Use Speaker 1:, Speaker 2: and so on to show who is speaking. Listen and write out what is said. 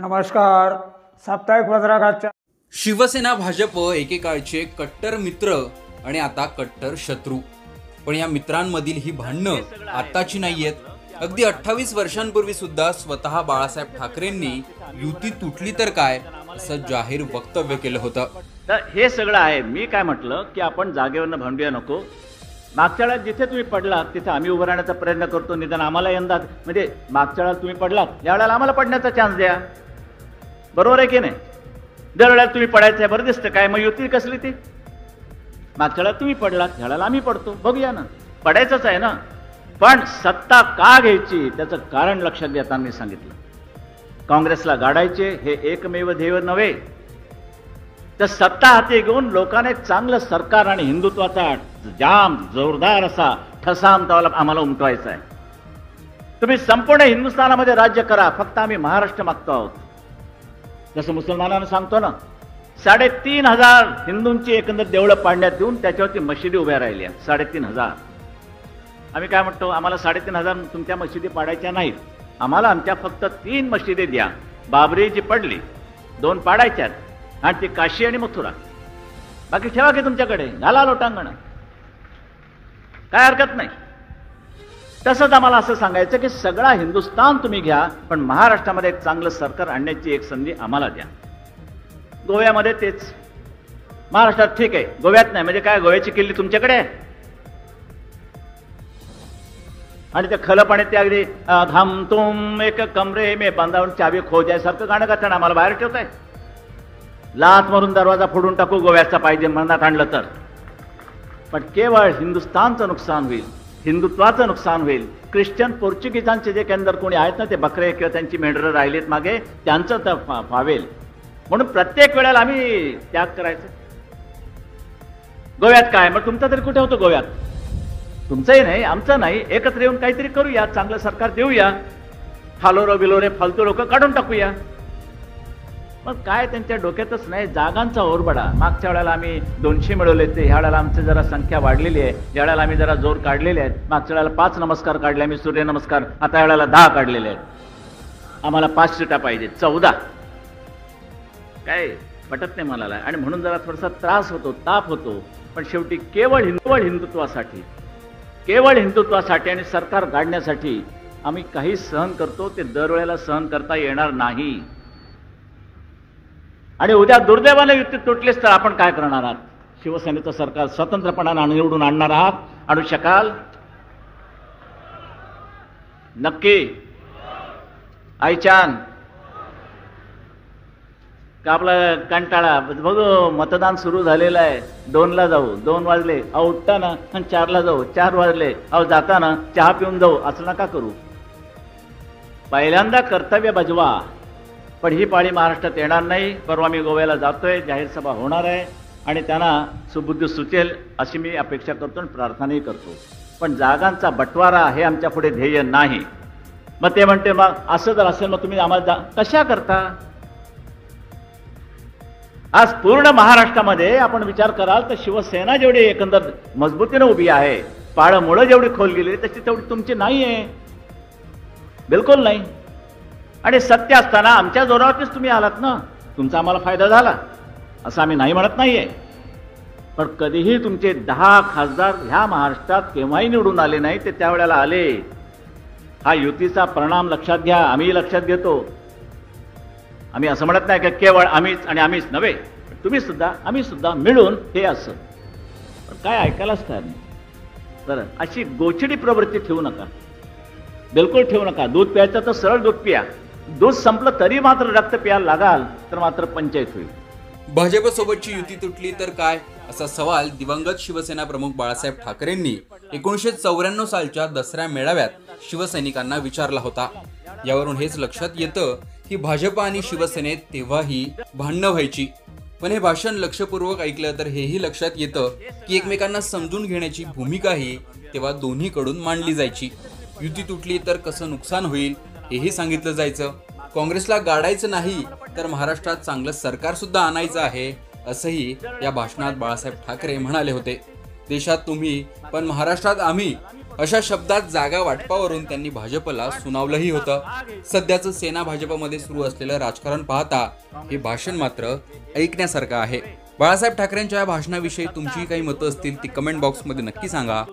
Speaker 1: नमस्कार. साप्ताहिक पत्रकाराच्या
Speaker 2: शिवसेना भाजप एकेकाळचे कट्टर मित्र आणि आता कट्टर शत्रू. पण या मित्रांमधील ही भांडणं आताची नाहीयेत. अगदी 28 वर्षांपूर्वी सुद्धा स्वतः बाळासाहेब ठाकरेंनी युती तुटली तर काय असं जाहीर वक्तव्य केलं होतं.
Speaker 3: तर हे सगळं आहे. मी काय म्हटलं की आपण जागेवरनं भांडूया नको. मागच्या वेळेला जिथे तुम्ही पडलात तिथे आम्ही उभं राहण्याचा प्रयत्न करतो. निदान आम्हाला यंदा म्हणजे मागच्या वेळेला तुम्ही पडलात, यावेळेला आम्हाला पडण्याचा चान्स द्या. बरोबर आहे की नाही? दरवेळेला तुम्ही पडायचं आहे, बरं दिसतं काय? मग युती कसली ती? मागच्या वेळेला तुम्ही पडलात, ह्यावेळेला आम्ही पडतो. बघूया ना, पडायचंच आहे ना. पण सत्ता का घ्यायची त्याचं कारण लक्षात घेताना मी सांगितलं, काँग्रेसला गाडायचे हे एकमेव ध्येय नव्हे, तर सत्ता हाती घेऊन लोकांना एक चांगलं सरकार आणि हिंदुत्वाचा जाम जोरदार असा ठसा आम्हाला उमटवायचा आहे. तुम्ही संपूर्ण हिंदुस्थानामध्ये राज्य करा, फक्त आम्ही महाराष्ट्र मागतो आहोत. जसं मुसलमानांना सांगतो ना, 3,500 हिंदूंची एकंदर देवळं पाडण्यात येऊन त्याच्यावरती मशिदी उभ्या राहिल्या. 3,500. आम्ही काय म्हणतो, आम्हाला 3,500 तुमच्या मशिदी पाडायच्या नाहीत, आम्हाला आमच्या फक्त 3 मशिदी द्या. बाबरी जी पडली 2 पाडायच्यात, आणि ती काशी आणि मथुरा. बाकी ठेवा की तुमच्याकडे, घाला लोटांगण, काय हरकत नाही. तसंच आम्हाला असं सांगायचं की सगळा हिंदुस्थान तुम्ही घ्या, पण महाराष्ट्रामध्ये एक चांगलं सरकार आणण्याची एक संधी आम्हाला द्या. गोव्यामध्ये तेच. महाराष्ट्रात ठीक आहे, गोव्यात नाही. म्हणजे काय, गोव्याची किल्ली तुमच्याकडे आहे? आणि ते खलं पाणी ते अगदी हम तुम एक कमरे मे बांधावून चावी खो जायसारखं गाणं गाताना आम्हाला बाहेर ठेवताय. लाथ मारून दरवाजा फोडून टाकू गोव्याचा पाहिजे मनात आणलं तर. पण केवळ हिंदुस्थानचं नुकसान होईल, हिंदुत्वाचं नुकसान होईल. ख्रिश्चन पोर्चुगीजांचे जे केंद्र कोणी आहेत ना, ते बकरे किंवा त्यांची मेंढरं राहिलेत मागे, त्यांचं तर फावेल. म्हणून प्रत्येक वेळेला आम्ही त्याग करायचं. गोव्यात काय, मग तुमचा तरी कुठे होतो गोव्यात? तुमचंही नाही, आमचं नाही. एकत्र येऊन काहीतरी करूया, चांगलं सरकार देऊया. हालोरो बिलोरे फालतू लोक काढून टाकूया. मग काय त्यांच्या डोक्यातच नाही. जागांचा ओरबडा. मागच्या वेळेला आम्ही 200 मिळवले, ते ह्या वेळेला आमची जरा संख्या वाढलेली आहे. या वेळेला आम्ही जरा जोर काढलेले आहेत. मागच्या वेळेला 5 नमस्कार काढले आम्ही, सूर्यनमस्कार. आता या वेळेला 10 काढलेले आहेत. आम्हाला 5 सीटा पाहिजे, 14. काय पटत नाही मला. आणि म्हणून जरा थोडासा त्रास होतो, ताप होतो. पण शेवटी केवळ हिंदुत्वासाठी, केवळ हिंदुत्वासाठी आणि सरकार गाडण्यासाठी आम्ही काही सहन करतो. ते दरवेळेला सहन करता येणार नाही. आणि उद्या दुर्दैवाने युती तुटलीच तर आपण काय करणार आहात? शिवसेनेचं सरकार स्वतंत्रपणाने निवडून आणणार आहात? आणू शकाल? नक्की? आईचान का आपला कंटाळा? बघू, मतदान सुरू झालेलं आहे. 2ला जाऊ, 2 वाजले. अहो उठताना 4ला जाऊ, 4 वाजले. अहो जाताना चहा पिऊन जाऊ. असं नका करू. पहिल्यांदा कर्तव्य बजवा. पण ही पाळी महाराष्ट्रात येणार नाही. परवा मी गोव्याला जातोय, जाहीर सभा होणार आहे, आणि त्यांना सुबुद्धी सुचेल अशी मी अपेक्षा करतो आणि प्रार्थनाही करतो. पण जागांचा बंटवारा हे आमच्या पुढे ध्येय नाही. मग ते म्हणते, मग असं जर असेल मग तुम्ही आम्हाला कशा करता? आज पूर्ण महाराष्ट्रामध्ये आपण विचार कराल तर शिवसेना जेवढी एकंदर मजबूतीने उभी आहे, पाळमुळं जेवढी खोल गेली तशी तेवढी तुमची नाही आहे. बिलकुल नाही. आणि सत्य असताना आमच्या जोरावरतीच तुम्ही आलात ना. तुमचा आम्हाला फायदा झाला असं आम्ही नाही म्हणत नाहीये. पण कधीही तुमचे 10 खासदार ह्या महाराष्ट्रात केव्हाही निवडून आले नाही. ते त्यावेळेला आले. हा युतीचा परिणाम लक्षात घ्या. आम्ही लक्षात घेतो. आम्ही असं म्हणत नाही की केवळ आम्हीच आणि आम्हीच नव्हे, तुम्ही सुद्धा आम्ही सुद्धा मिळून हे असं. पण काय ऐकायलाच तयार नाही. बरं, अशी गोचिडी प्रवृत्ती ठेवू नका, बिलकुल ठेवू नका. दूध प्यायचं तर सरळ दूध पिया. दूध संपलं तरी मात्र रक्त प्यायला लागाल तर मात्र पंचायत होईल.
Speaker 2: भाजपसोबतची युती तुटली तर काय असा सवाल दिवंगत शिवसेना प्रमुख बाळासाहेब ठाकरेंनी 1994 सालच्या दसऱ्या मेळाव्यात शिवसैनिकांना विचारला होता. यावरून हेच लक्षात येतं की भाजप आणि शिवसेनेत तेव्हाही भांडणं व्हायची. पण हे भाषण लक्षपूर्वक ऐकलं तर हेही लक्षात येतं की एकमेकांना समजून घेण्याची भूमिकाही तेव्हा दोन्हीकडून मांडली जायची. युती तुटली तर कसं नुकसान होईल हेही सांगितलं जायचं. काँग्रेसला गाडायचं नाही तर महाराष्ट्रात चांगलं सरकार सुद्धा आणायचं आहे असंही या भाषणात बाळासाहेब ठाकरे म्हणाले होते. देशात तुम्ही पण महाराष्ट्रात आम्ही अशा शब्दात जागा वाटपावरून त्यांनी भाजपला सुनावलंही होतं. सध्याचं सेना भाजपमध्ये सुरू असलेलं राजकारण पाहता हे भाषण मात्र ऐकण्यासारखं आहे. बाळासाहेब ठाकरेंच्या या भाषणाविषयी तुमची काही मतं असतील ती कमेंट बॉक्समध्ये नक्की सांगा.